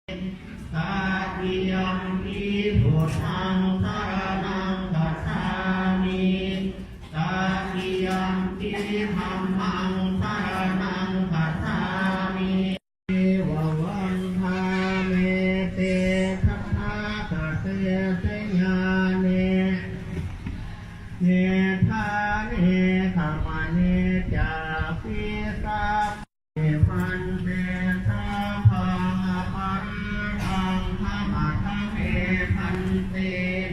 ตาติยัมปิพุทธังสรณังคัจฉามิตาติยัมปิธัมมังสรณังคัจฉามิเอววันทาเมเตทัพพะกะเสสยาเนเนธาเนธรรมเนจาปิตาพันเตสาพังอปาริตังธรรมะทะเมพันเต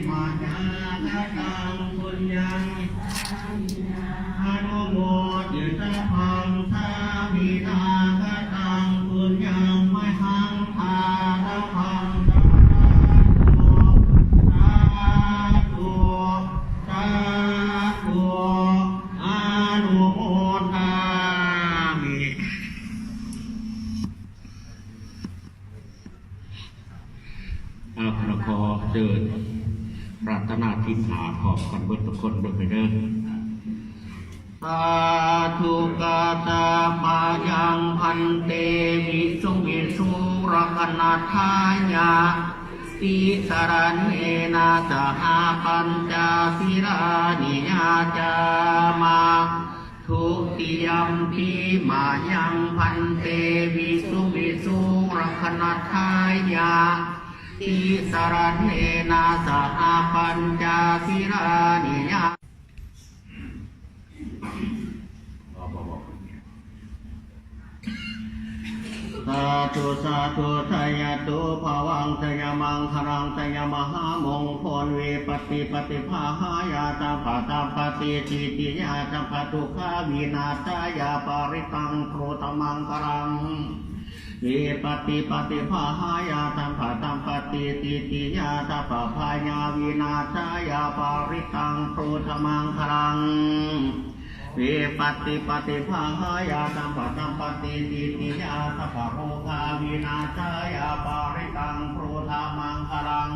มานาคตังปุญญังอนุโมทิตาพังสามินาคตังปุญญังมหังทาระพังสาธุสาธุอนุโมทามิ ขอเชิญปรารถนาทิฏฐาขอบกันเบิดทุกคนด้วยเด้อสาธุกาตามายังพันเตวิสุวิสุรคณาทายาติสรณเนนาสหปัญจศีลานิยาจามาทุติยัมปิมายังพันเตวิสุวิสุรคณาทายาติสรณเนนาสหปัญจศีลานิยาสาธุสาธุทายาตุภวังทยมังครังทยมหามงคลเวปฏิปฏิภาหายาตาปตาปฏิทิติยาตปตุขาวินาตายาปาริตังโพธมังครังเวปฏิปฏิภาหายาตัมภะตัมปฏิติติยาตปะพายาวินาศายาปาริตังโพธมังครังเวปฏิปฏิภาหายาตัมภะตัมปฏิติติยาตปะโภคาวินาศายาปาริตังโพธมังครัง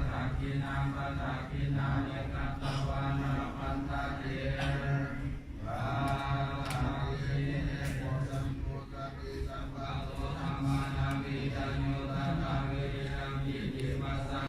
สักขินังปัสสักขินาเนกัตตวานาปันตะเตวาสังเยโพสัมพุทธปิสัมปัสโสธรรมานามิจันโยตัสสะเวรังยิจิมัสสะ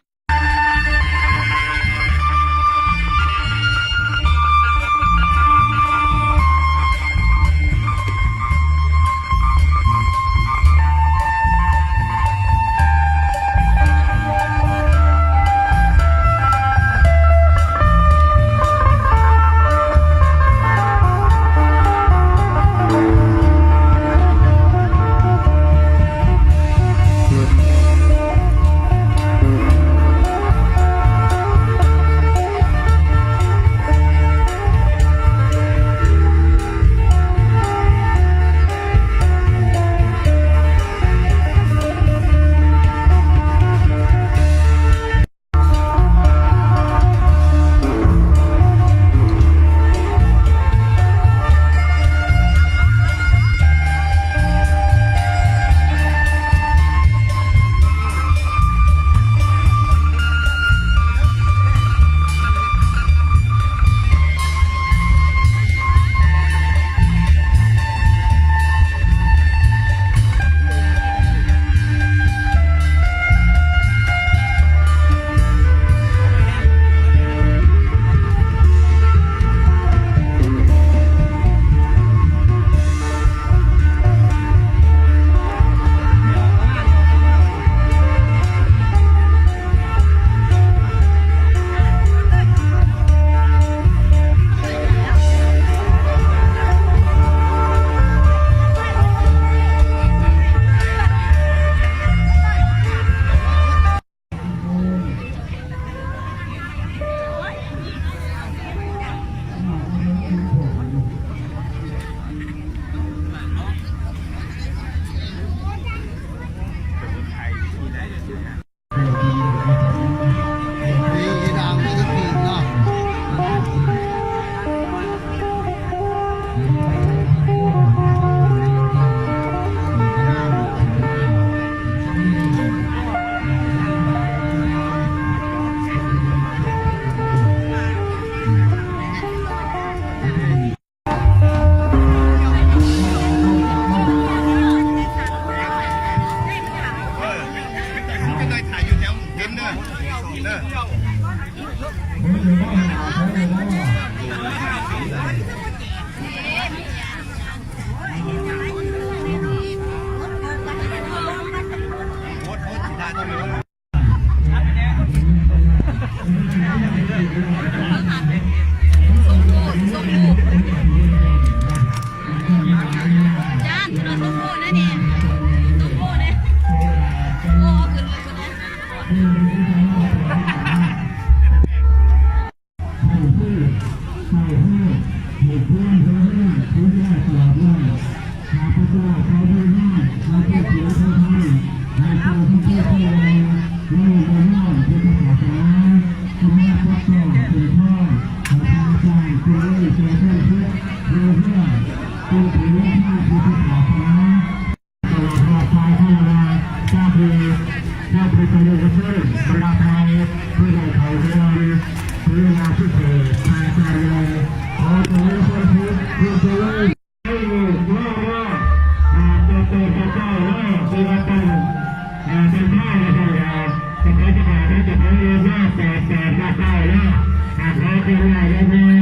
Hãy subscribe cho kênh Ghiền Mì Gõ để không bỏ lỡ những video hấp dẫn